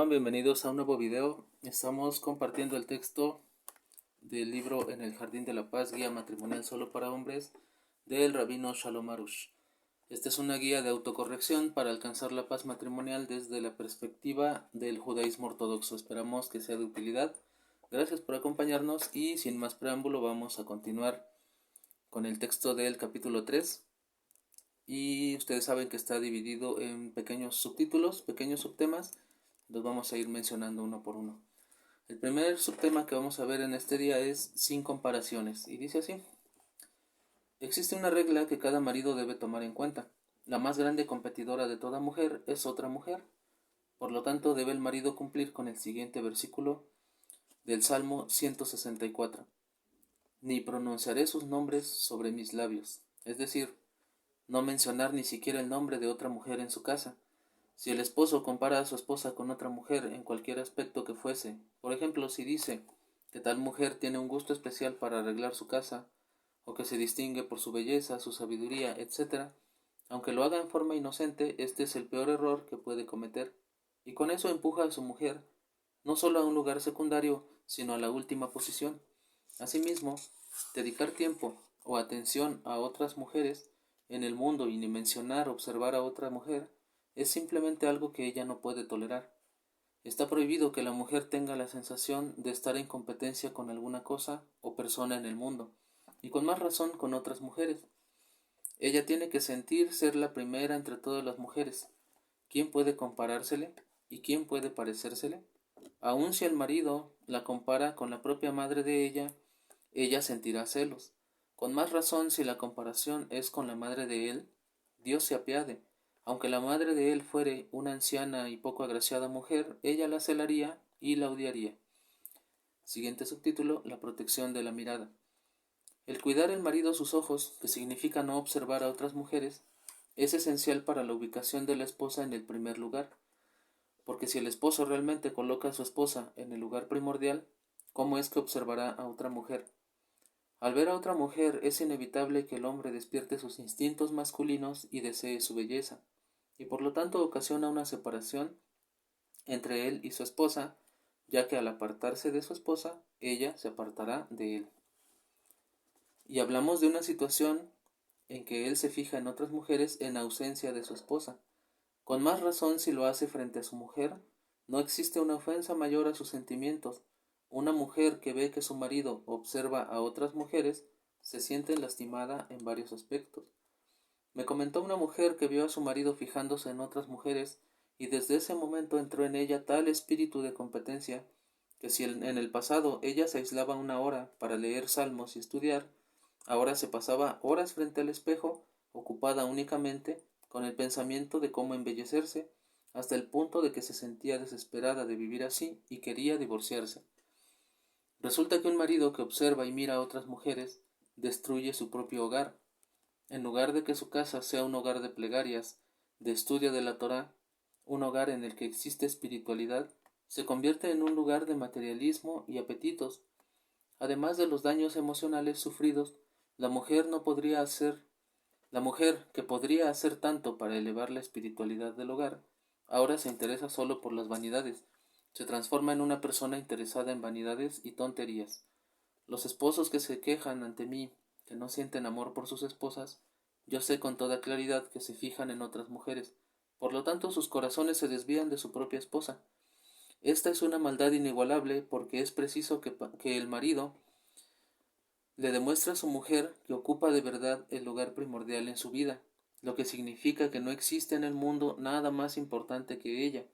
Bienvenidos a un nuevo video. Estamos compartiendo el texto del libro En el Jardín de la Paz, guía matrimonial solo para hombres, del rabino Shalom Arush. Esta es una guía de autocorrección para alcanzar la paz matrimonial desde la perspectiva del judaísmo ortodoxo. Esperamos que sea de utilidad. Gracias por acompañarnos y sin más preámbulo vamos a continuar con el texto del capítulo 3. Y ustedes saben que está dividido en pequeños subtítulos, pequeños subtemas. Los vamos a ir mencionando uno por uno. El primer subtema que vamos a ver en este día es sin comparaciones, y dice así: existe una regla que cada marido debe tomar en cuenta. La más grande competidora de toda mujer es otra mujer. Por lo tanto, debe el marido cumplir con el siguiente versículo del Salmo 164. Ni pronunciaré sus nombres sobre mis labios, es decir, no mencionar ni siquiera el nombre de otra mujer en su casa. Si el esposo compara a su esposa con otra mujer en cualquier aspecto que fuese, por ejemplo, si dice que tal mujer tiene un gusto especial para arreglar su casa, o que se distingue por su belleza, su sabiduría, etc., aunque lo haga en forma inocente, este es el peor error que puede cometer, y con eso empuja a su mujer no solo a un lugar secundario, sino a la última posición. Asimismo, dedicar tiempo o atención a otras mujeres en el mundo y ni mencionar observar a otra mujer es simplemente algo que ella no puede tolerar. Está prohibido que la mujer tenga la sensación de estar en competencia con alguna cosa o persona en el mundo, y con más razón con otras mujeres. Ella tiene que sentir ser la primera entre todas las mujeres. ¿Quién puede comparársele? ¿Y quién puede parecérsele? Aun si el marido la compara con la propia madre de ella sentirá celos. Con más razón si la comparación es con la madre de él. Dios se apiade. Aunque la madre de él fuere una anciana y poco agraciada mujer, ella la celaría y la odiaría. Siguiente subtítulo: la protección de la mirada. El cuidar el marido sus ojos, que significa no observar a otras mujeres, es esencial para la ubicación de la esposa en el primer lugar, porque si el esposo realmente coloca a su esposa en el lugar primordial, ¿cómo es que observará a otra mujer? Al ver a otra mujer es inevitable que el hombre despierte sus instintos masculinos y desee su belleza, y por lo tanto ocasiona una separación entre él y su esposa, ya que al apartarse de su esposa, ella se apartará de él. Y hablamos de una situación en que él se fija en otras mujeres en ausencia de su esposa. Con más razón si lo hace frente a su mujer, no existe una ofensa mayor a sus sentimientos. Una mujer que ve que su marido observa a otras mujeres se siente lastimada en varios aspectos. Me comentó una mujer que vio a su marido fijándose en otras mujeres y desde ese momento entró en ella tal espíritu de competencia que si en el pasado ella se aislaba una hora para leer salmos y estudiar, ahora se pasaba horas frente al espejo, ocupada únicamente con el pensamiento de cómo embellecerse, hasta el punto de que se sentía desesperada de vivir así y quería divorciarse. Resulta que un marido que observa y mira a otras mujeres destruye su propio hogar. En lugar de que su casa sea un hogar de plegarias, de estudio de la Torá, un hogar en el que existe espiritualidad, se convierte en un lugar de materialismo y apetitos. Además de los daños emocionales sufridos, la mujer que podría hacer tanto para elevar la espiritualidad del hogar, ahora se interesa solo por las vanidades, se transforma en una persona interesada en vanidades y tonterías. Los esposos que se quejan ante mí que no sienten amor por sus esposas, yo sé con toda claridad que se fijan en otras mujeres, por lo tanto sus corazones se desvían de su propia esposa. Esta es una maldad inigualable porque es preciso que el marido le demuestra a su mujer que ocupa de verdad el lugar primordial en su vida, lo que significa que no existe en el mundo nada más importante que ella.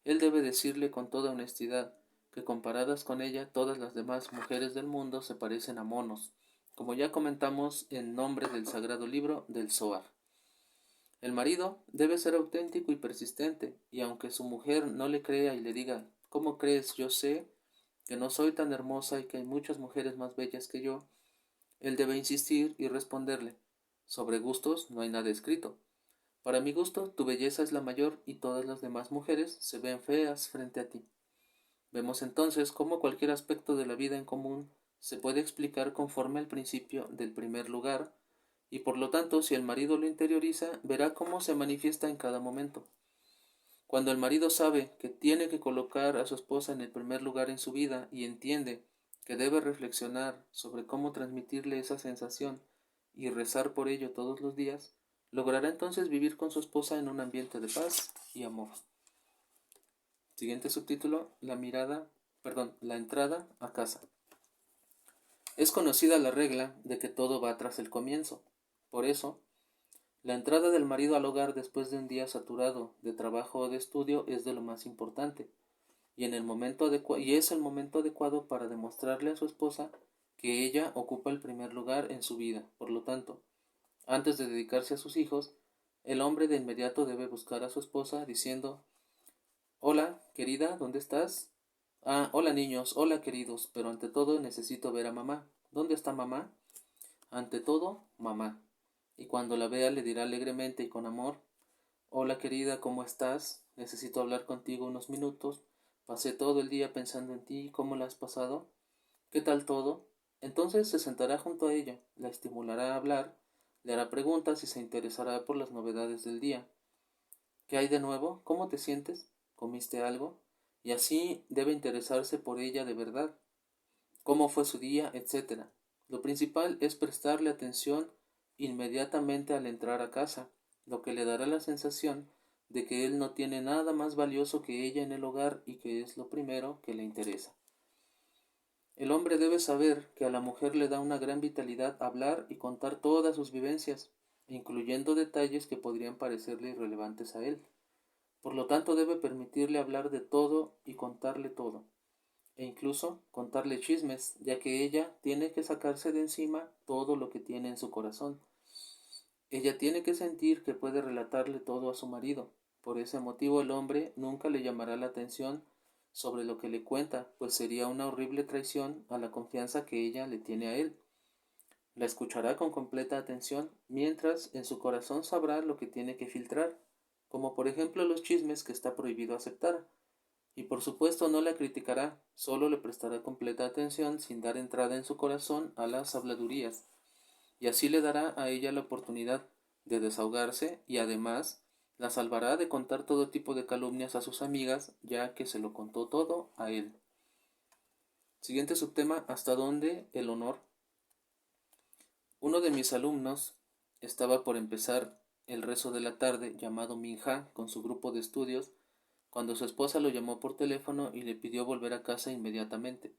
Él debe decirle con toda honestidad que comparadas con ella todas las demás mujeres del mundo se parecen a monos, como ya comentamos en nombre del sagrado libro del Zohar. El marido debe ser auténtico y persistente, y aunque su mujer no le crea y le diga: ¿cómo crees? Yo sé que no soy tan hermosa y que hay muchas mujeres más bellas que yo, él debe insistir y responderle: sobre gustos no hay nada escrito. Para mi gusto, tu belleza es la mayor y todas las demás mujeres se ven feas frente a ti. Vemos entonces cómo cualquier aspecto de la vida en común se puede explicar conforme al principio del primer lugar, y por lo tanto, si el marido lo interioriza, verá cómo se manifiesta en cada momento. Cuando el marido sabe que tiene que colocar a su esposa en el primer lugar en su vida y entiende que debe reflexionar sobre cómo transmitirle esa sensación y rezar por ello todos los días, logrará entonces vivir con su esposa en un ambiente de paz y amor. Siguiente subtítulo, la entrada a casa. Es conocida la regla de que todo va tras el comienzo. Por eso, la entrada del marido al hogar después de un día saturado de trabajo o de estudio es de lo más importante, y es el momento adecuado para demostrarle a su esposa que ella ocupa el primer lugar en su vida. Por lo tanto, antes de dedicarse a sus hijos, el hombre de inmediato debe buscar a su esposa diciendo: hola, querida, ¿dónde estás? Ah, hola niños, hola queridos, pero ante todo necesito ver a mamá. ¿Dónde está mamá? Ante todo, mamá. Y cuando la vea le dirá alegremente y con amor: hola querida, ¿cómo estás? Necesito hablar contigo unos minutos. Pasé todo el día pensando en ti, ¿cómo la has pasado? ¿Qué tal todo? Entonces se sentará junto a ella, la estimulará a hablar, le hará preguntas y se interesará por las novedades del día. ¿Qué hay de nuevo? ¿Cómo te sientes? ¿Comiste algo? Y así debe interesarse por ella de verdad. ¿Cómo fue su día? Etcétera. Lo principal es prestarle atención inmediatamente al entrar a casa, lo que le dará la sensación de que él no tiene nada más valioso que ella en el hogar y que es lo primero que le interesa. El hombre debe saber que a la mujer le da una gran vitalidad hablar y contar todas sus vivencias, incluyendo detalles que podrían parecerle irrelevantes a él. Por lo tanto, debe permitirle hablar de todo y contarle todo, e incluso contarle chismes, ya que ella tiene que sacarse de encima todo lo que tiene en su corazón. Ella tiene que sentir que puede relatarle todo a su marido. Por ese motivo el hombre nunca le llamará la atención sobre lo que le cuenta, pues sería una horrible traición a la confianza que ella le tiene a él. La escuchará con completa atención, mientras en su corazón sabrá lo que tiene que filtrar, como por ejemplo los chismes que está prohibido aceptar. Y por supuesto no la criticará, solo le prestará completa atención sin dar entrada en su corazón a las habladurías, y así le dará a ella la oportunidad de desahogarse y además la salvará de contar todo tipo de calumnias a sus amigas, ya que se lo contó todo a él. Siguiente subtema, ¿hasta dónde el honor? Uno de mis alumnos estaba por empezar el rezo de la tarde llamado Minja con su grupo de estudios cuando su esposa lo llamó por teléfono y le pidió volver a casa inmediatamente.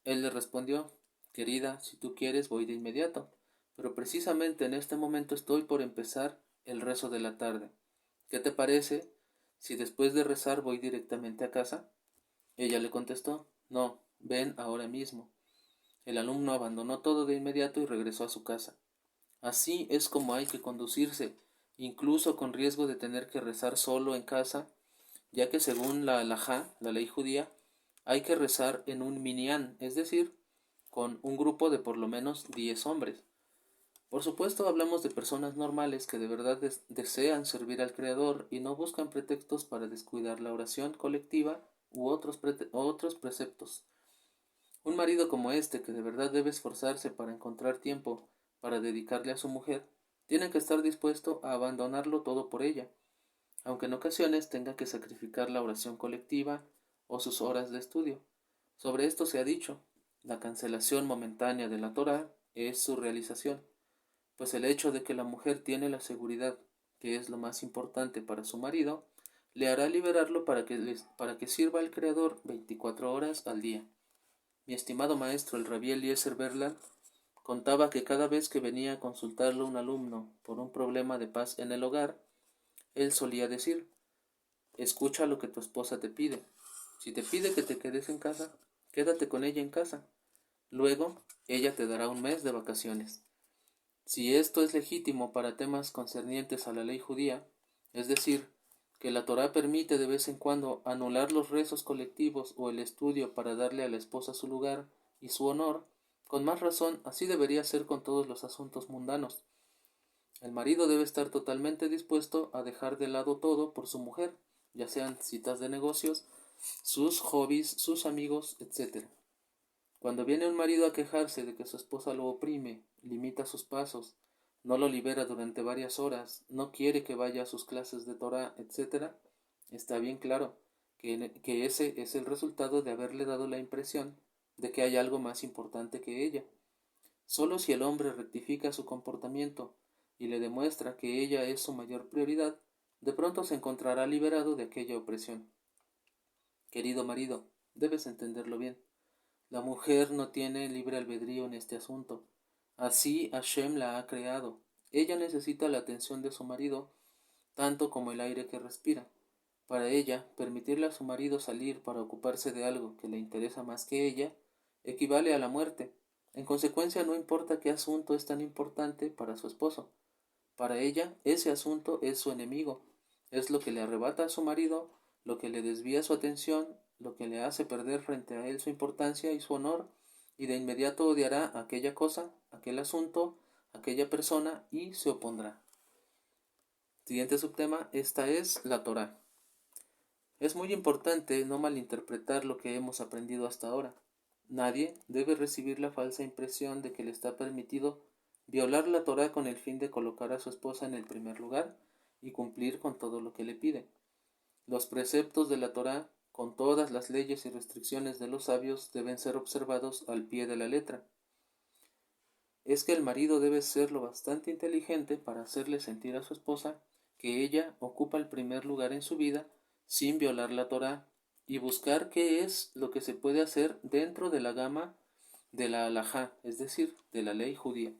Él le respondió: querida, si tú quieres voy de inmediato, pero precisamente en este momento estoy por empezar el rezo de la tarde. ¿Qué te parece si después de rezar voy directamente a casa? Ella le contestó: no, ven ahora mismo. El alumno abandonó todo de inmediato y regresó a su casa. Así es como hay que conducirse, incluso con riesgo de tener que rezar solo en casa, ya que según la halajá, la ley judía, hay que rezar en un minyan, es decir, con un grupo de por lo menos 10 hombres. Por supuesto, hablamos de personas normales que de verdad desean servir al Creador y no buscan pretextos para descuidar la oración colectiva u otros preceptos. Un marido como este, que de verdad debe esforzarse para encontrar tiempo para dedicarle a su mujer, tiene que estar dispuesto a abandonarlo todo por ella, aunque en ocasiones tenga que sacrificar la oración colectiva o sus horas de estudio. Sobre esto se ha dicho: la cancelación momentánea de la Torá es su realización, pues el hecho de que la mujer tiene la seguridad, que es lo más importante para su marido, le hará liberarlo para que sirva al Creador 24 horas al día. Mi estimado maestro, el rabí Eliezer Berland, contaba que cada vez que venía a consultarlo un alumno por un problema de paz en el hogar, él solía decir: escucha lo que tu esposa te pide. Si te pide que te quedes en casa, quédate con ella en casa. Luego, ella te dará un mes de vacaciones. Si esto es legítimo para temas concernientes a la ley judía, es decir, que la Torá permite de vez en cuando anular los rezos colectivos o el estudio para darle a la esposa su lugar y su honor, con más razón así debería ser con todos los asuntos mundanos. El marido debe estar totalmente dispuesto a dejar de lado todo por su mujer, ya sean citas de negocios, sus hobbies, sus amigos, etc. Cuando viene un marido a quejarse de que su esposa lo oprime, limita sus pasos, no lo libera durante varias horas, no quiere que vaya a sus clases de Torah, etc., Está bien claro que ese es el resultado de haberle dado la impresión de que hay algo más importante que ella. Solo si el hombre rectifica su comportamiento y le demuestra que ella es su mayor prioridad, de pronto se encontrará liberado de aquella opresión. Querido marido, debes entenderlo bien. La mujer no tiene libre albedrío en este asunto. Así Hashem la ha creado. Ella necesita la atención de su marido tanto como el aire que respira. Para ella, permitirle a su marido salir para ocuparse de algo que le interesa más que ella, equivale a la muerte. En consecuencia, no importa qué asunto es tan importante para su esposo. Para ella, ese asunto es su enemigo. Es lo que le arrebata a su marido, lo que le desvía su atención, lo que le hace perder frente a él su importancia y su honor, y de inmediato odiará aquella cosa, aquel asunto, aquella persona y se opondrá. Siguiente subtema, esta es la Torá. Es muy importante no malinterpretar lo que hemos aprendido hasta ahora. Nadie debe recibir la falsa impresión de que le está permitido violar la Torá con el fin de colocar a su esposa en el primer lugar y cumplir con todo lo que le pide. Los preceptos de la Torá, con todas las leyes y restricciones de los sabios, deben ser observados al pie de la letra. Es que el marido debe ser lo bastante inteligente para hacerle sentir a su esposa que ella ocupa el primer lugar en su vida sin violar la Torá y buscar qué es lo que se puede hacer dentro de la gama de la halajá, es decir, de la ley judía.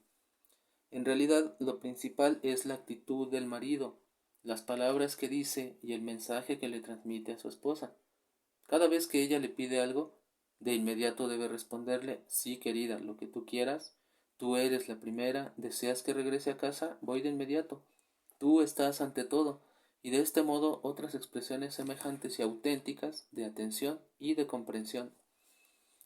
En realidad, lo principal es la actitud del marido, las palabras que dice y el mensaje que le transmite a su esposa. Cada vez que ella le pide algo, de inmediato debe responderle: sí, querida, lo que tú quieras, tú eres la primera, deseas que regrese a casa, voy de inmediato, tú estás ante todo, y de este modo otras expresiones semejantes y auténticas de atención y de comprensión.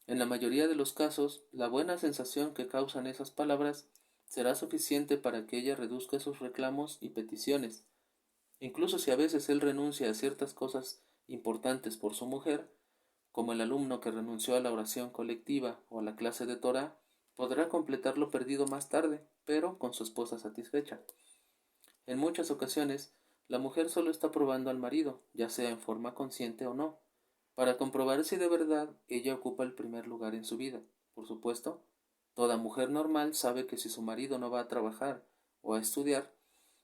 En la mayoría de los casos, la buena sensación que causan esas palabras será suficiente para que ella reduzca sus reclamos y peticiones. Incluso si a veces él renuncia a ciertas cosas importantes por su mujer, como el alumno que renunció a la oración colectiva o a la clase de Torah, podrá completar lo perdido más tarde, pero con su esposa satisfecha. En muchas ocasiones, la mujer solo está probando al marido, ya sea en forma consciente o no, para comprobar si de verdad ella ocupa el primer lugar en su vida. Por supuesto, toda mujer normal sabe que si su marido no va a trabajar o a estudiar,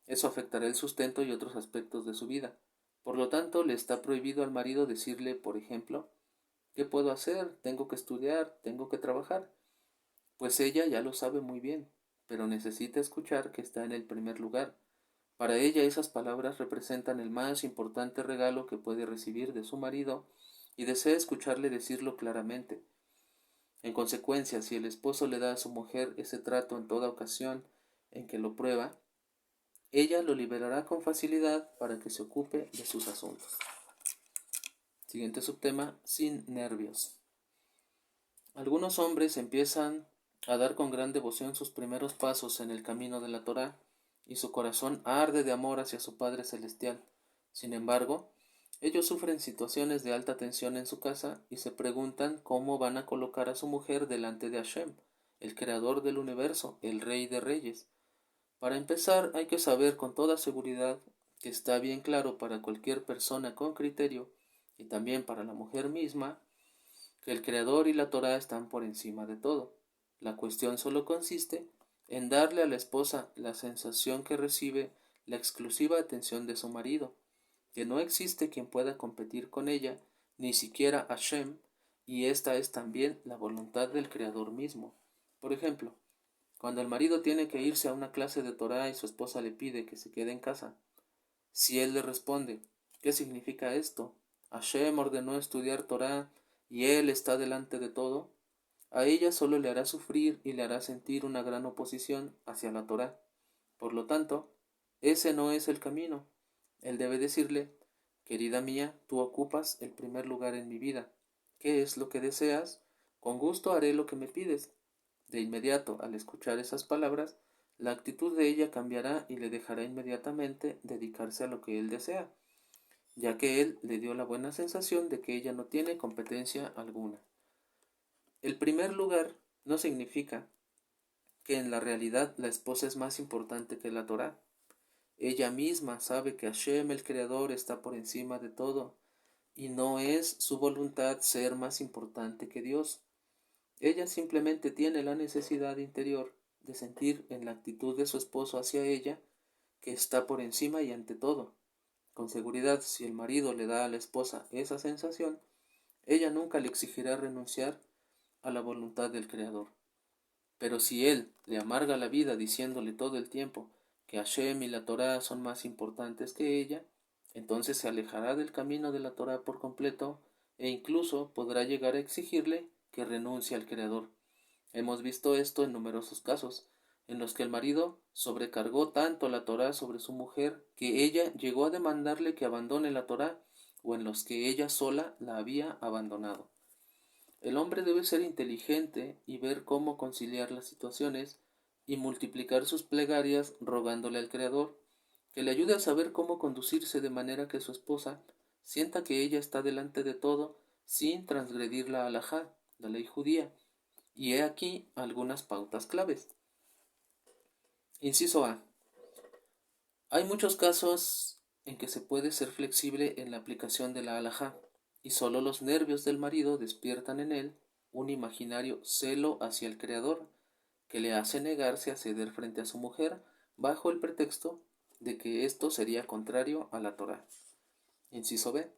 eso afectará el sustento y otros aspectos de su vida. Por lo tanto, le está prohibido al marido decirle, por ejemplo: ¿qué puedo hacer? Tengo que estudiar, tengo que trabajar. Pues ella ya lo sabe muy bien, pero necesita escuchar que está en el primer lugar. Para ella esas palabras representan el más importante regalo que puede recibir de su marido y desea escucharle decirlo claramente. En consecuencia, si el esposo le da a su mujer ese trato en toda ocasión en que lo prueba, ella lo liberará con facilidad para que se ocupe de sus asuntos. Siguiente subtema, sin nervios. Algunos hombres empiezan a dar con gran devoción sus primeros pasos en el camino de la Torá, y su corazón arde de amor hacia su Padre Celestial. Sin embargo, ellos sufren situaciones de alta tensión en su casa y se preguntan cómo van a colocar a su mujer delante de Hashem, el creador del universo, el Rey de Reyes. Para empezar, hay que saber con toda seguridad que está bien claro para cualquier persona con criterio, y también para la mujer misma, que el Creador y la Torá están por encima de todo. La cuestión solo consiste en darle a la esposa la sensación que recibe la exclusiva atención de su marido, que no existe quien pueda competir con ella, ni siquiera Hashem, y esta es también la voluntad del Creador mismo. Por ejemplo, cuando el marido tiene que irse a una clase de Torá y su esposa le pide que se quede en casa, si él le responde: ¿qué significa esto? Hashem ordenó estudiar Torá y él está delante de todo, a ella solo le hará sufrir y le hará sentir una gran oposición hacia la Torá. Por lo tanto, ese no es el camino. Él debe decirle: querida mía, tú ocupas el primer lugar en mi vida. ¿Qué es lo que deseas? Con gusto haré lo que me pides. De inmediato, al escuchar esas palabras, la actitud de ella cambiará y le dejará inmediatamente dedicarse a lo que él desea, ya que él le dio la buena sensación de que ella no tiene competencia alguna. El primer lugar no significa que en la realidad la esposa es más importante que la Torá. Ella misma sabe que Hashem, el Creador, está por encima de todo, y no es su voluntad ser más importante que Dios. Ella simplemente tiene la necesidad interior de sentir en la actitud de su esposo hacia ella que está por encima y ante todo. Con seguridad, si el marido le da a la esposa esa sensación, ella nunca le exigirá renunciar a la voluntad del Creador. Pero si él le amarga la vida diciéndole todo el tiempo que Hashem y la Torá son más importantes que ella, entonces se alejará del camino de la Torá por completo e incluso podrá llegar a exigirle que renuncie al Creador. Hemos visto esto en numerosos casos, en los que el marido sobrecargó tanto la Torá sobre su mujer que ella llegó a demandarle que abandone la Torá, o en los que ella sola la había abandonado. El hombre debe ser inteligente y ver cómo conciliar las situaciones y multiplicar sus plegarias rogándole al Creador que le ayude a saber cómo conducirse de manera que su esposa sienta que ella está delante de todo sin transgredir la halajá, la ley judía. Y he aquí algunas pautas claves. Inciso A. Hay muchos casos en que se puede ser flexible en la aplicación de la halajá, y solo los nervios del marido despiertan en él un imaginario celo hacia el Creador, que le hace negarse a ceder frente a su mujer bajo el pretexto de que esto sería contrario a la Torá. Inciso B.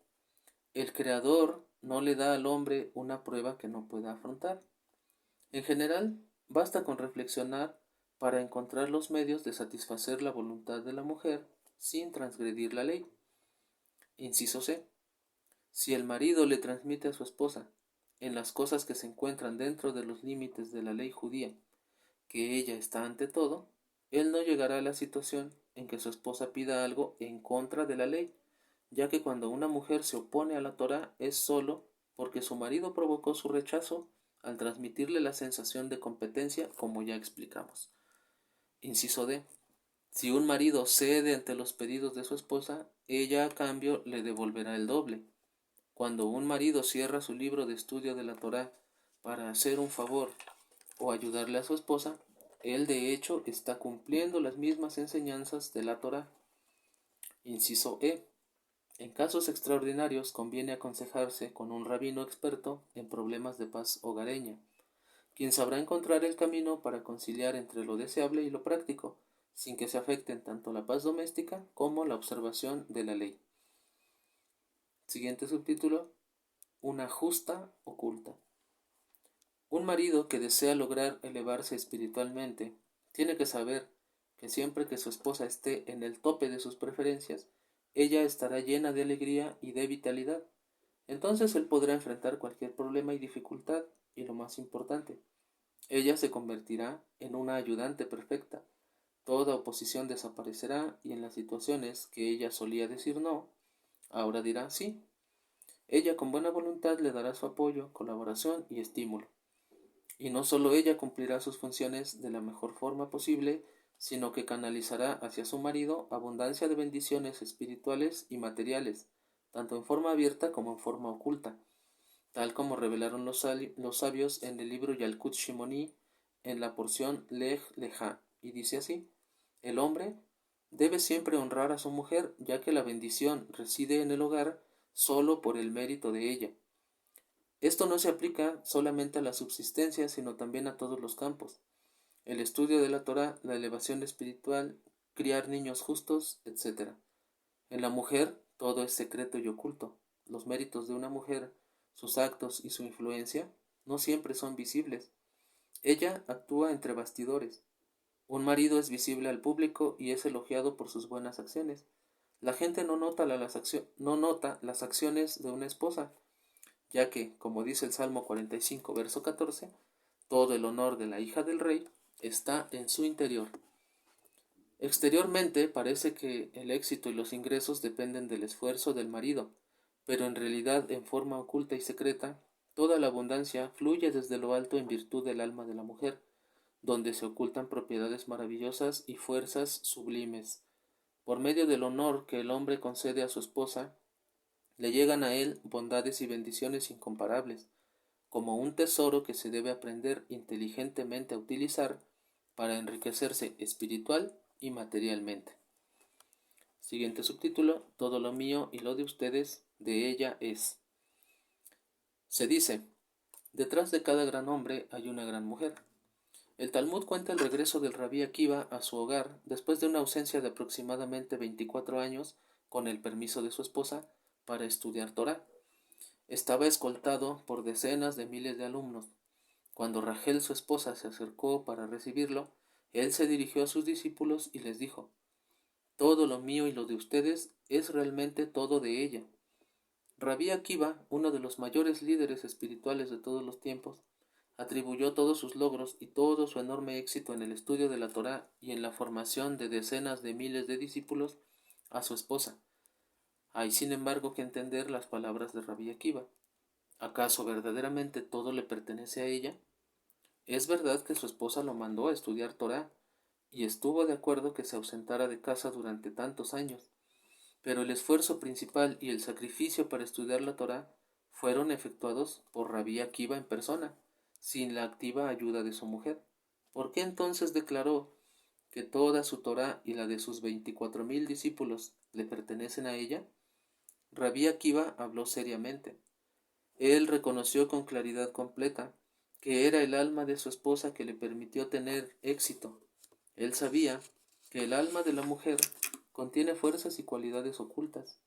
El Creador no le da al hombre una prueba que no pueda afrontar. En general, basta con reflexionar para encontrar los medios de satisfacer la voluntad de la mujer sin transgredir la ley. Inciso C. Si el marido le transmite a su esposa, en las cosas que se encuentran dentro de los límites de la ley judía, que ella está ante todo, él no llegará a la situación en que su esposa pida algo en contra de la ley, ya que cuando una mujer se opone a la Torá es solo porque su marido provocó su rechazo al transmitirle la sensación de competencia, como ya explicamos. Inciso D. Si un marido cede ante los pedidos de su esposa, ella a cambio le devolverá el doble. Cuando un marido cierra su libro de estudio de la Torá para hacer un favor o ayudarle a su esposa, él de hecho está cumpliendo las mismas enseñanzas de la Torá. Inciso E. En casos extraordinarios conviene aconsejarse con un rabino experto en problemas de paz hogareña, quien sabrá encontrar el camino para conciliar entre lo deseable y lo práctico, sin que se afecten tanto la paz doméstica como la observación de la ley. Siguiente subtítulo: una justa oculta. Un marido que desea lograr elevarse espiritualmente tiene que saber que siempre que su esposa esté en el tope de sus preferencias, ella estará llena de alegría y de vitalidad. Entonces él podrá enfrentar cualquier problema y dificultad, y lo más importante, ella se convertirá en una ayudante perfecta. Toda oposición desaparecerá y en las situaciones que ella solía decir no, ahora dirá sí. Ella con buena voluntad le dará su apoyo, colaboración y estímulo. Y no solo ella cumplirá sus funciones de la mejor forma posible, sino que canalizará hacia su marido abundancia de bendiciones espirituales y materiales, tanto en forma abierta como en forma oculta, tal como revelaron los sabios en el libro Yalkut Shimoni en la porción Lej Lejá, y dice así: el hombre debe siempre honrar a su mujer, ya que la bendición reside en el hogar solo por el mérito de ella. Esto no se aplica solamente a la subsistencia, sino también a todos los campos: el estudio de la Torá, la elevación espiritual, criar niños justos, etc. En la mujer todo es secreto y oculto. Los méritos de una mujer, sus actos y su influencia no siempre son visibles. Ella actúa entre bastidores. Un marido es visible al público y es elogiado por sus buenas acciones. La gente no nota las acciones de una esposa, ya que, como dice el Salmo 45, verso 14, todo el honor de la hija del rey está en su interior. Exteriormente parece que el éxito y los ingresos dependen del esfuerzo del marido, pero en realidad, en forma oculta y secreta, toda la abundancia fluye desde lo alto en virtud del alma de la mujer, donde se ocultan propiedades maravillosas y fuerzas sublimes. Por medio del honor que el hombre concede a su esposa, le llegan a él bondades y bendiciones incomparables, como un tesoro que se debe aprender inteligentemente a utilizar para enriquecerse espiritual y materialmente. Siguiente subtítulo: todo lo mío y lo de ustedes, de ella es. Se dice: detrás de cada gran hombre hay una gran mujer. El Talmud cuenta el regreso del Rabí Akiva a su hogar después de una ausencia de aproximadamente 24 años con el permiso de su esposa para estudiar Torá. Estaba escoltado por decenas de miles de alumnos. Cuando Rachel, su esposa, se acercó para recibirlo, él se dirigió a sus discípulos y les dijo: todo lo mío y lo de ustedes es realmente todo de ella. Rabí Akiva, uno de los mayores líderes espirituales de todos los tiempos, atribuyó todos sus logros y todo su enorme éxito en el estudio de la Torá y en la formación de decenas de miles de discípulos a su esposa. Hay, sin embargo, que entender las palabras de Rabí Akiva. ¿Acaso verdaderamente todo le pertenece a ella? Es verdad que su esposa lo mandó a estudiar Torá y estuvo de acuerdo que se ausentara de casa durante tantos años, pero el esfuerzo principal y el sacrificio para estudiar la Torá fueron efectuados por Rabí Akiva en persona, sin la activa ayuda de su mujer. ¿Por qué entonces declaró que toda su Torá y la de sus 24,000 discípulos le pertenecen a ella? Rabí Akiva habló seriamente. Él reconoció con claridad completa que era el alma de su esposa que le permitió tener éxito. Él sabía que el alma de la mujer contiene fuerzas y cualidades ocultas.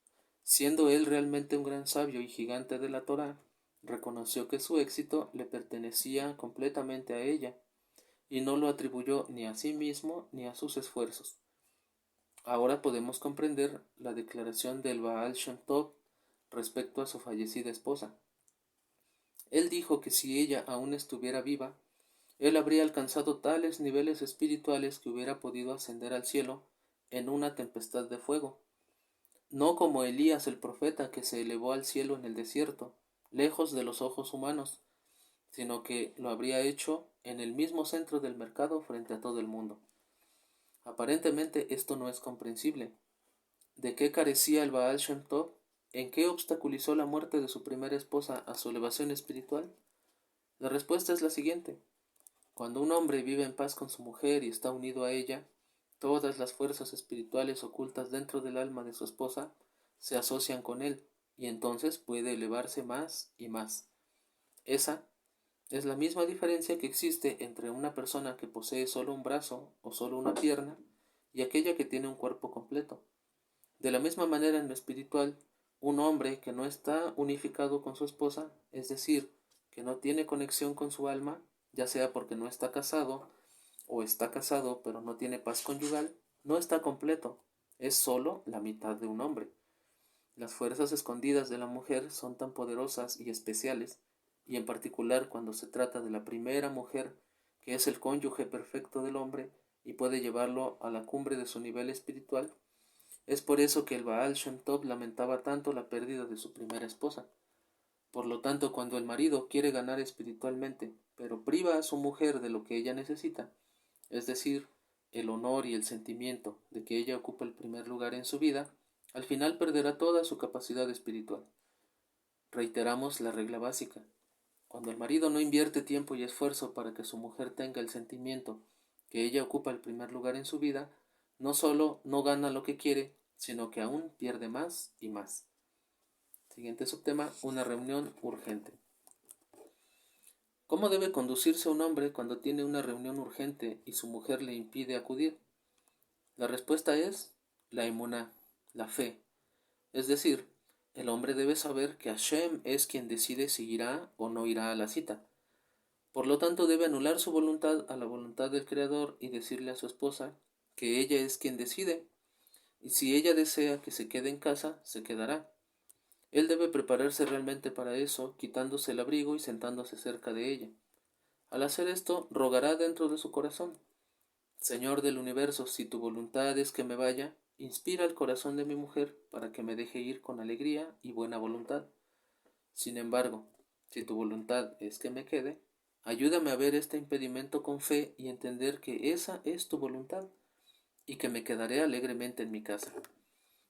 Siendo él realmente un gran sabio y gigante de la Torá, reconoció que su éxito le pertenecía completamente a ella, y no lo atribuyó ni a sí mismo ni a sus esfuerzos. Ahora podemos comprender la declaración del Baal Shem Tov respecto a su fallecida esposa. Él dijo que si ella aún estuviera viva, él habría alcanzado tales niveles espirituales que hubiera podido ascender al cielo en una tempestad de fuego, no como Elías el profeta que se elevó al cielo en el desierto, lejos de los ojos humanos, sino que lo habría hecho en el mismo centro del mercado frente a todo el mundo. Aparentemente esto no es comprensible. ¿De qué carecía el Baal Shem Tov? ¿En qué obstaculizó la muerte de su primera esposa a su elevación espiritual? La respuesta es la siguiente. Cuando un hombre vive en paz con su mujer y está unido a ella, todas las fuerzas espirituales ocultas dentro del alma de su esposa se asocian con él, y entonces puede elevarse más y más. Esa es la misma diferencia que existe entre una persona que posee solo un brazo o solo una pierna y aquella que tiene un cuerpo completo. De la misma manera, en lo espiritual, un hombre que no está unificado con su esposa, es decir, que no tiene conexión con su alma, ya sea porque no está casado o está casado pero no tiene paz conyugal, no está completo, es solo la mitad de un hombre. Las fuerzas escondidas de la mujer son tan poderosas y especiales, y en particular cuando se trata de la primera mujer, que es el cónyuge perfecto del hombre y puede llevarlo a la cumbre de su nivel espiritual. Es por eso que el Baal Shem Tov lamentaba tanto la pérdida de su primera esposa. Por lo tanto, cuando el marido quiere ganar espiritualmente, pero priva a su mujer de lo que ella necesita, es decir, el honor y el sentimiento de que ella ocupa el primer lugar en su vida, al final perderá toda su capacidad espiritual. Reiteramos la regla básica. Cuando el marido no invierte tiempo y esfuerzo para que su mujer tenga el sentimiento que ella ocupa el primer lugar en su vida, no solo no gana lo que quiere, sino que aún pierde más y más. Siguiente subtema: una reunión urgente. ¿Cómo debe conducirse un hombre cuando tiene una reunión urgente y su mujer le impide acudir? La respuesta es la emuná, la fe. Es decir, el hombre debe saber que Hashem es quien decide si irá o no irá a la cita. Por lo tanto, debe anular su voluntad a la voluntad del Creador y decirle a su esposa que ella es quien decide, y si ella desea que se quede en casa, se quedará. Él debe prepararse realmente para eso, quitándose el abrigo y sentándose cerca de ella. Al hacer esto, rogará dentro de su corazón: Señor del universo, si tu voluntad es que me vaya, inspira el corazón de mi mujer para que me deje ir con alegría y buena voluntad. Sin embargo, si tu voluntad es que me quede, ayúdame a ver este impedimento con fe y entender que esa es tu voluntad, y que me quedaré alegremente en mi casa.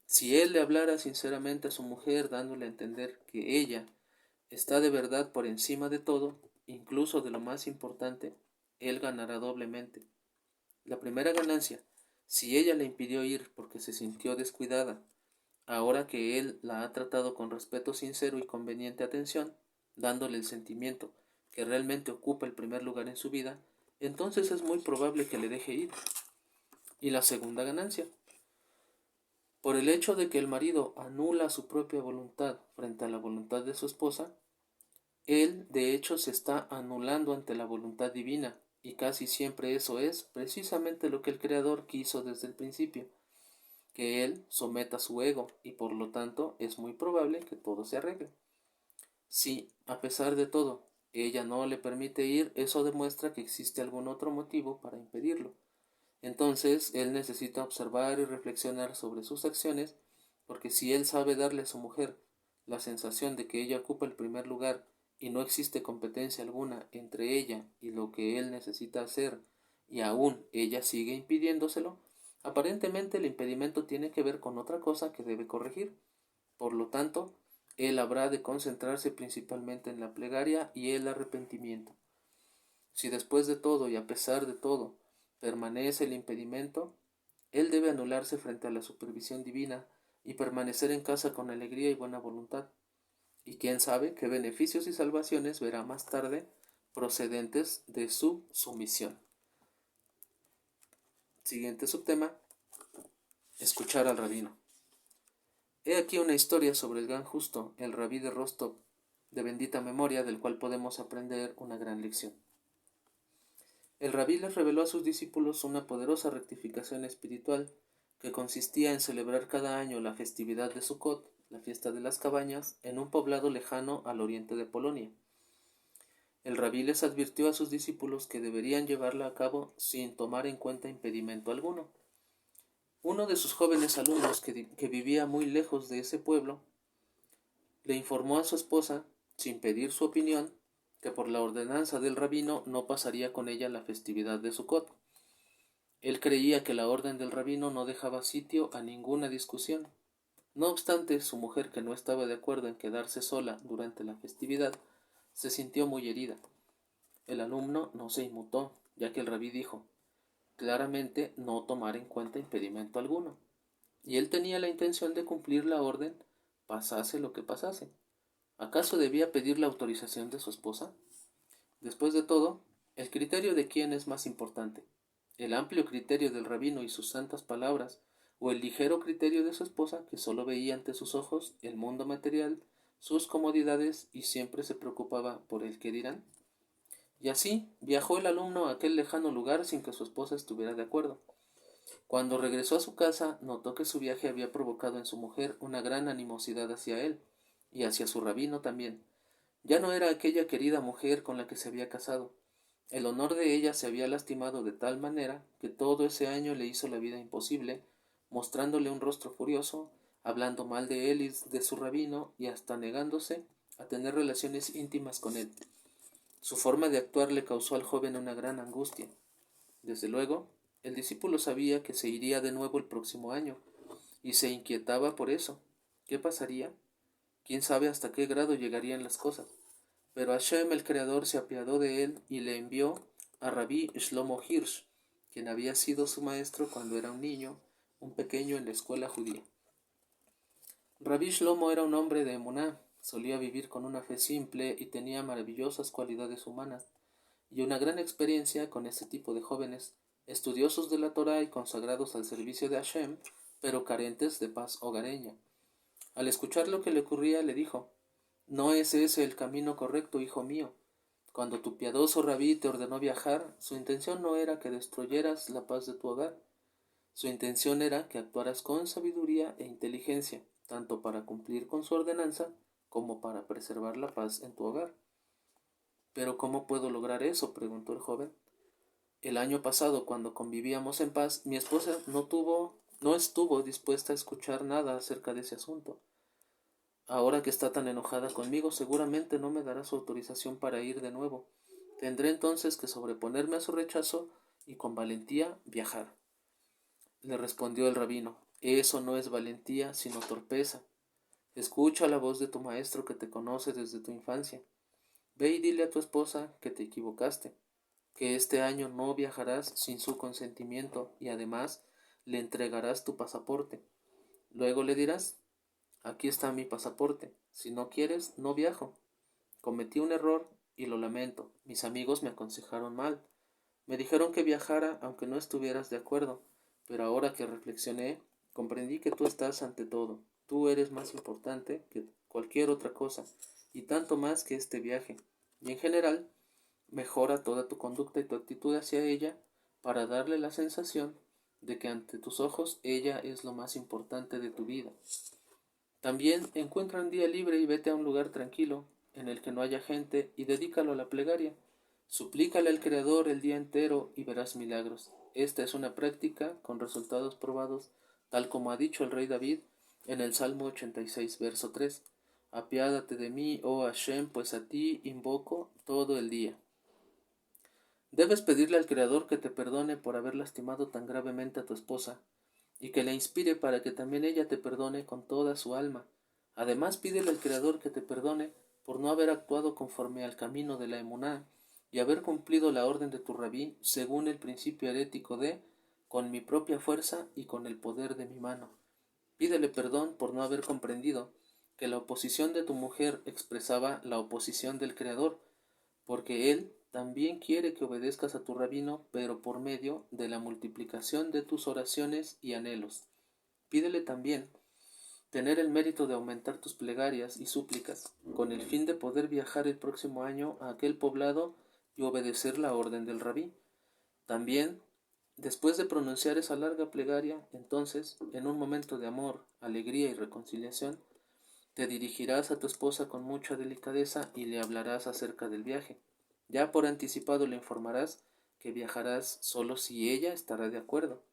Si él le hablara sinceramente a su mujer, dándole a entender que ella está de verdad por encima de todo, incluso de lo más importante, él ganará doblemente. La primera ganancia Si ella le impidió ir porque se sintió descuidada, ahora que él la ha tratado con respeto sincero y conveniente atención, dándole el sentimiento que realmente ocupa el primer lugar en su vida, entonces es muy probable que le deje ir. Y la segunda ganancia, por el hecho de que el marido anula su propia voluntad frente a la voluntad de su esposa, él de hecho se está anulando ante la voluntad divina, y casi siempre eso es precisamente lo que el Creador quiso desde el principio, que él someta su ego, y por lo tanto es muy probable que todo se arregle. Si, a pesar de todo, ella no le permite ir, eso demuestra que existe algún otro motivo para impedirlo. Entonces, él necesita observar y reflexionar sobre sus acciones, porque si él sabe darle a su mujer la sensación de que ella ocupa el primer lugar y no existe competencia alguna entre ella y lo que él necesita hacer, y aún ella sigue impidiéndoselo, aparentemente el impedimento tiene que ver con otra cosa que debe corregir. Por lo tanto, él habrá de concentrarse principalmente en la plegaria y el arrepentimiento. Si después de todo y a pesar de todo permanece el impedimento, él debe anularse frente a la supervisión divina y permanecer en casa con alegría y buena voluntad. Y quién sabe qué beneficios y salvaciones verá más tarde procedentes de su sumisión. Siguiente subtema: escuchar al rabino. He aquí una historia sobre el gran justo, el rabí de Rostov, de bendita memoria, del cual podemos aprender una gran lección. El rabí les reveló a sus discípulos una poderosa rectificación espiritual que consistía en celebrar cada año la festividad de Sukkot, la fiesta de las cabañas, en un poblado lejano al oriente de Polonia. El rabí les advirtió a sus discípulos que deberían llevarla a cabo sin tomar en cuenta impedimento alguno. Uno de sus jóvenes alumnos, que vivía muy lejos de ese pueblo, le informó a su esposa, sin pedir su opinión, que por la ordenanza del rabino no pasaría con ella la festividad de Sukkot. Él creía que la orden del rabino no dejaba sitio a ninguna discusión. No obstante, su mujer, que no estaba de acuerdo en quedarse sola durante la festividad, se sintió muy herida. El alumno no se inmutó, ya que el rabí dijo claramente no tomar en cuenta impedimento alguno, y él tenía la intención de cumplir la orden, pasase lo que pasase. ¿Acaso debía pedir la autorización de su esposa? Después de todo, el criterio de quién es más importante, el amplio criterio del rabino y sus santas palabras, o el ligero criterio de su esposa, que solo veía ante sus ojos el mundo material, sus comodidades y siempre se preocupaba por el qué dirán. Y así viajó el alumno a aquel lejano lugar sin que su esposa estuviera de acuerdo. Cuando regresó a su casa, notó que su viaje había provocado en su mujer una gran animosidad hacia él, y hacia su rabino también. Ya no era aquella querida mujer con la que se había casado. El honor de ella se había lastimado de tal manera que todo ese año le hizo la vida imposible, mostrándole un rostro furioso, hablando mal de él y de su rabino, y hasta negándose a tener relaciones íntimas con él. Su forma de actuar le causó al joven una gran angustia. Desde luego, el discípulo sabía que se iría de nuevo el próximo año, y se inquietaba por eso. ¿Qué pasaría? ¿Quién sabe hasta qué grado llegarían las cosas? Pero Hashem, el Creador, se apiadó de él y le envió a Rabí Shlomo Hirsch, quien había sido su maestro cuando era un niño, un pequeño en la escuela judía. Rabí Shlomo era un hombre de emuná, solía vivir con una fe simple y tenía maravillosas cualidades humanas y una gran experiencia con este tipo de jóvenes, estudiosos de la Torá y consagrados al servicio de Hashem, pero carentes de paz hogareña. Al escuchar lo que le ocurría, le dijo: «No es ese el camino correcto, hijo mío. Cuando tu piadoso rabí te ordenó viajar, su intención no era que destruyeras la paz de tu hogar. Su intención era que actuaras con sabiduría e inteligencia, tanto para cumplir con su ordenanza como para preservar la paz en tu hogar». «¿Pero cómo puedo lograr eso?», preguntó el joven. «El año pasado, cuando convivíamos en paz, mi esposa no estuvo dispuesta a escuchar nada acerca de ese asunto. Ahora que está tan enojada conmigo, seguramente no me dará su autorización para ir de nuevo. Tendré entonces que sobreponerme a su rechazo y con valentía viajar». Le respondió el rabino: «Eso no es valentía, sino torpeza. Escucha la voz de tu maestro que te conoce desde tu infancia. Ve y dile a tu esposa que te equivocaste, que este año no viajarás sin su consentimiento, y además le entregarás tu pasaporte. Luego le dirás: aquí está mi pasaporte. Si no quieres, no viajo. Cometí un error y lo lamento. Mis amigos me aconsejaron mal. Me dijeron que viajara aunque no estuvieras de acuerdo, pero ahora que reflexioné, comprendí que tú estás ante todo. Tú eres más importante que cualquier otra cosa, y tanto más que este viaje. Y en general, mejora toda tu conducta y tu actitud hacia ella para darle la sensación de que ante tus ojos ella es lo más importante de tu vida. También encuentra un día libre y vete a un lugar tranquilo, en el que no haya gente, y dedícalo a la plegaria. Suplícale al Creador el día entero y verás milagros. Esta es una práctica con resultados probados, tal como ha dicho el rey David en el Salmo 86, verso 3. Apiádate de mí, oh Hashem, pues a ti invoco todo el día. Debes pedirle al Creador que te perdone por haber lastimado tan gravemente a tu esposa, y que la inspire para que también ella te perdone con toda su alma. Además, pídele al Creador que te perdone por no haber actuado conforme al camino de la emuná y haber cumplido la orden de tu rabí según el principio herético de con mi propia fuerza y con el poder de mi mano. Pídele perdón por no haber comprendido que la oposición de tu mujer expresaba la oposición del Creador, porque él también quiere que obedezcas a tu rabino, pero por medio de la multiplicación de tus oraciones y anhelos. Pídele también tener el mérito de aumentar tus plegarias y súplicas, con el fin de poder viajar el próximo año a aquel poblado y obedecer la orden del rabí. También, después de pronunciar esa larga plegaria, entonces, en un momento de amor, alegría y reconciliación, te dirigirás a tu esposa con mucha delicadeza y le hablarás acerca del viaje. Ya por anticipado le informarás que viajarás solo si ella estará de acuerdo.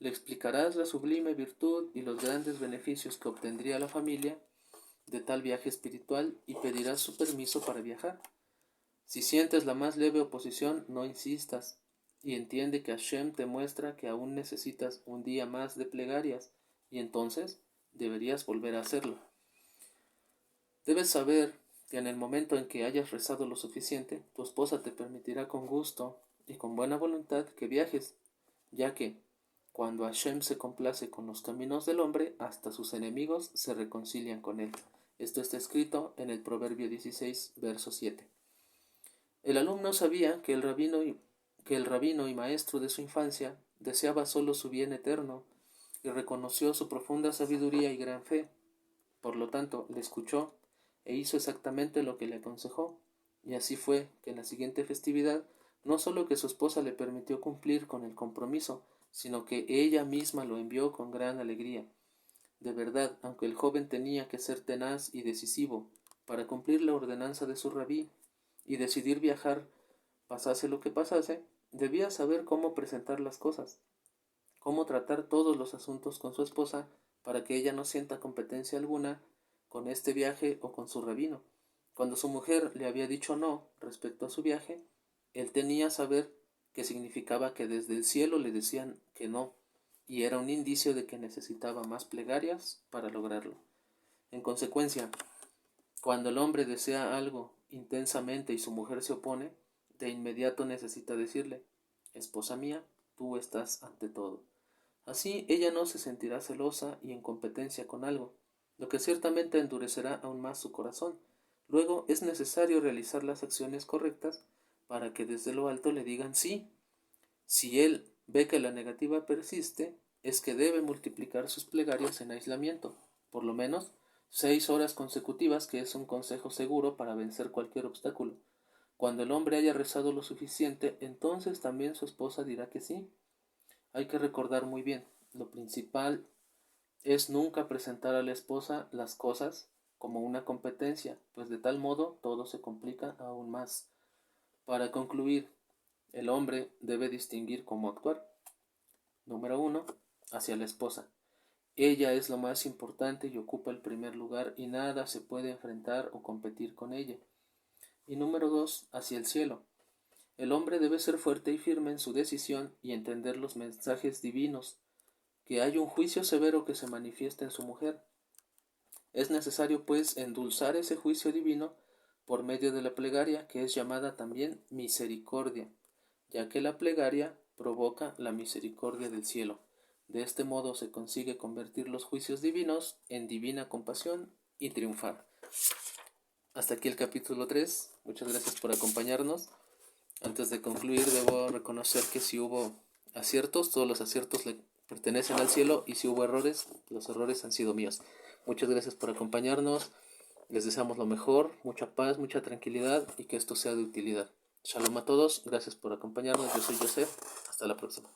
Le explicarás la sublime virtud y los grandes beneficios que obtendría la familia de tal viaje espiritual y pedirás su permiso para viajar. Si sientes la más leve oposición, no insistas, y entiende que Hashem te muestra que aún necesitas un día más de plegarias, y entonces deberías volver a hacerlo. Debes saber que en el momento en que hayas rezado lo suficiente, tu esposa te permitirá con gusto y con buena voluntad que viajes, ya que, cuando Hashem se complace con los caminos del hombre, hasta sus enemigos se reconcilian con él. Esto está escrito en el Proverbio 16, verso 7. El alumno sabía que el rabino y maestro de su infancia deseaba solo su bien eterno y reconoció su profunda sabiduría y gran fe. Por lo tanto, le escuchó e hizo exactamente lo que le aconsejó, y así fue que en la siguiente festividad no solo que su esposa le permitió cumplir con el compromiso, sino que ella misma lo envió con gran alegría. De verdad, aunque el joven tenía que ser tenaz y decisivo para cumplir la ordenanza de su rabí y decidir viajar, pasase lo que pasase, debía saber cómo presentar las cosas, cómo tratar todos los asuntos con su esposa para que ella no sienta competencia alguna con este viaje o con su rabino. Cuando su mujer le había dicho no respecto a su viaje, él tenía saber que significaba que desde el cielo le decían que no, y era un indicio de que necesitaba más plegarias para lograrlo. En consecuencia, cuando el hombre desea algo intensamente y su mujer se opone, de inmediato necesita decirle: esposa mía, tú estás ante todo. Así ella no se sentirá celosa y en competencia con algo, lo que ciertamente endurecerá aún más su corazón. Luego es necesario realizar las acciones correctas para que desde lo alto le digan sí. Si él ve que la negativa persiste, es que debe multiplicar sus plegarias en aislamiento, por lo menos 6 horas consecutivas, que es un consejo seguro para vencer cualquier obstáculo. Cuando el hombre haya rezado lo suficiente, entonces también su esposa dirá que sí. Hay que recordar muy bien, lo principal es nunca presentar a la esposa las cosas como una competencia, pues de tal modo todo se complica aún más. Para concluir, el hombre debe distinguir cómo actuar. Número 1. Hacia la esposa. Ella es lo más importante y ocupa el primer lugar y nada se puede enfrentar o competir con ella. Y número 2. Hacia el cielo. El hombre debe ser fuerte y firme en su decisión y entender los mensajes divinos, que hay un juicio severo que se manifiesta en su mujer. Es necesario, pues, endulzar ese juicio divino por medio de la plegaria, que es llamada también misericordia, ya que la plegaria provoca la misericordia del cielo. De este modo se consigue convertir los juicios divinos en divina compasión y triunfar. Hasta aquí el capítulo 3. Muchas gracias por acompañarnos. Antes de concluir, debo reconocer que si hubo aciertos, todos los aciertos le pertenecen al cielo, y si hubo errores, los errores han sido míos. Muchas gracias por acompañarnos. Les deseamos lo mejor, mucha paz, mucha tranquilidad y que esto sea de utilidad. Shalom a todos, gracias por acompañarnos. Yo soy Joseph. Hasta la próxima.